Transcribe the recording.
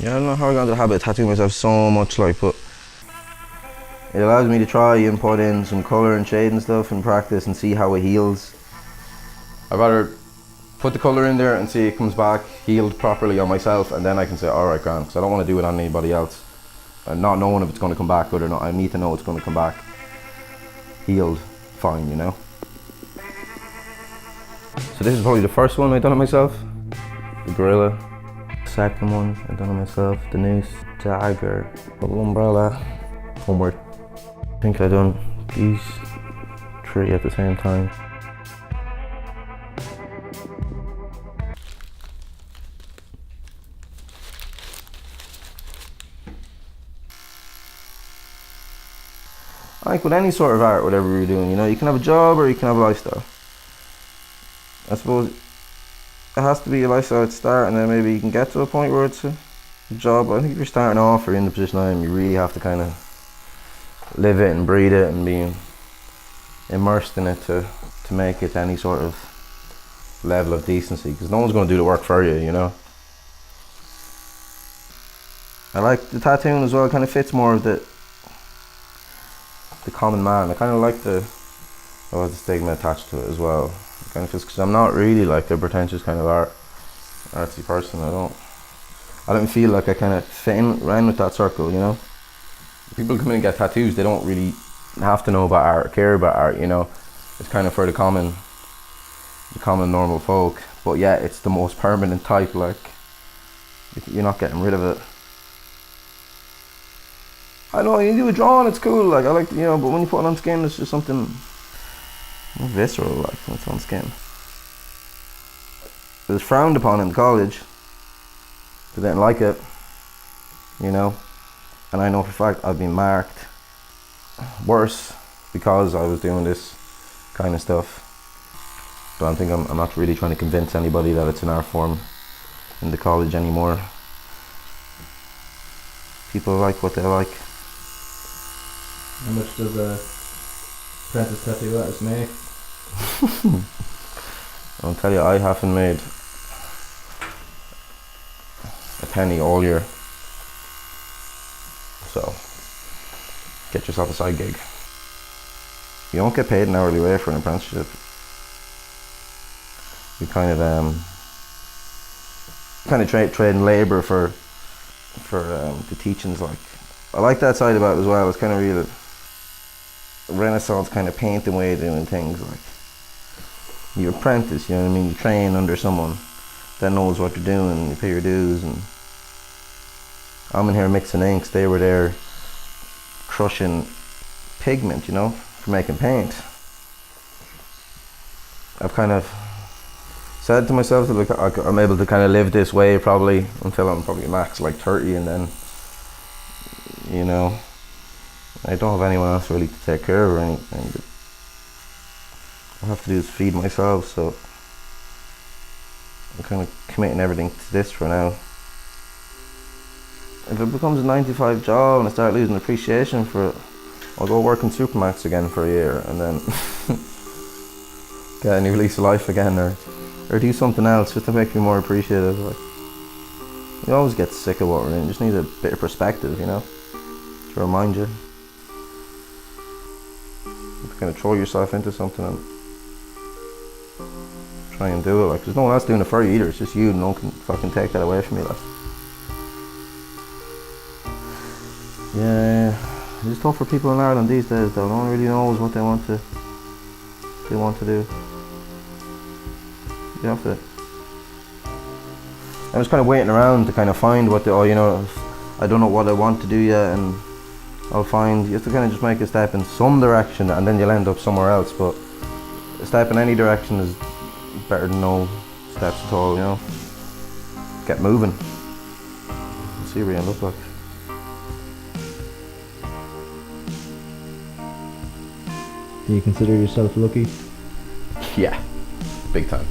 Yeah, I don't know how I got into the habit of tattooing myself so much, like, but it allows me to try and put in some colour and shade and stuff and practice and see how it heals. I'd rather put the colour in there and see it comes back healed properly on myself, and then I can say, alright, grand, because I don't want to do it on anybody else. And not knowing if it's going to come back good or not, I need to know it's going to come back healed fine, you know? So this is probably the first one I done it myself, the gorilla. Second one I done it myself, the noose, dagger, little umbrella, homeward. I think I done these three at the same time. Like with any sort of art, whatever you're doing, you know, you can have a job or you can have a lifestyle. I suppose it has to be a lifestyle at the start, and then maybe you can get to a point where it's a job. I think if you're starting off or in the position I am, you really have to kind of live it and breathe it and be immersed in it to make it any sort of level of decency, because no one's going to do the work for you, you know. I like the tattooing as well. It kind of fits more of the common man. I kind of like the stigma attached to it as well. It kind of fits, because I'm not really like a pretentious kind of artsy person. I don't feel like I kind of fit in around with that circle, you know. People come in and get tattoos, they don't really have to know about art, care about art, you know. It's kind of for the common normal folk, but yeah, it's the most permanent type. Like, you're not getting rid of it. I know, you do a drawing, it's cool, like, I like, you know, but when you put it on skin, it's just something more visceral, like, when it's on skin. It was frowned upon in college. They didn't like it, you know, and I know for a fact I've been marked worse because I was doing this kind of stuff. But I think I'm not really trying to convince anybody that it's an art form in the college anymore. People like what they like. How much does a apprentice tattoo artist make? I'll tell you, I haven't made a penny all year. So, get yourself a side gig. You don't get paid an hourly wage for an apprenticeship. You kind of trade in labour for the teachings. Like, I like that side about it as well. It's kind of real Renaissance kind of painting way of doing things. Like, you apprentice, you know what I mean? You train under someone that knows what you're doing. You pay your dues, and I'm in here mixing inks. They were there crushing pigment, you know, for making paint. I've kind of said to myself that, like, I'm able to kind of live this way probably until I'm probably max like 30, and then, you know, I don't have anyone else really to take care of or anything. All I have to do is feed myself, so I'm kind of committing everything to this for now. If it becomes a 9-to-5 job and I start losing appreciation for it, I'll go work in Supermax again for a year and then get a new lease of life again, or do something else just to make me more appreciative. Like, you always get sick of what we're in. You just need a bit of perspective, you know, to remind you. You kind of throw yourself into something and try and do it. Like, there's no one else doing it for you either. It's just you, and no one can fucking take that away from you. Like, yeah, it's tough for people in Ireland these days though. No one really knows what they want to do. You have to. I was kind of waiting around to kind of find what you know, I don't know what I want to do yet, and I'll find. You have to kind of just make a step in some direction, and then you'll end up somewhere else. But a step in any direction is better than no steps at all, you know. Get moving. See where you end up like. Do you consider yourself lucky? Yeah, big time.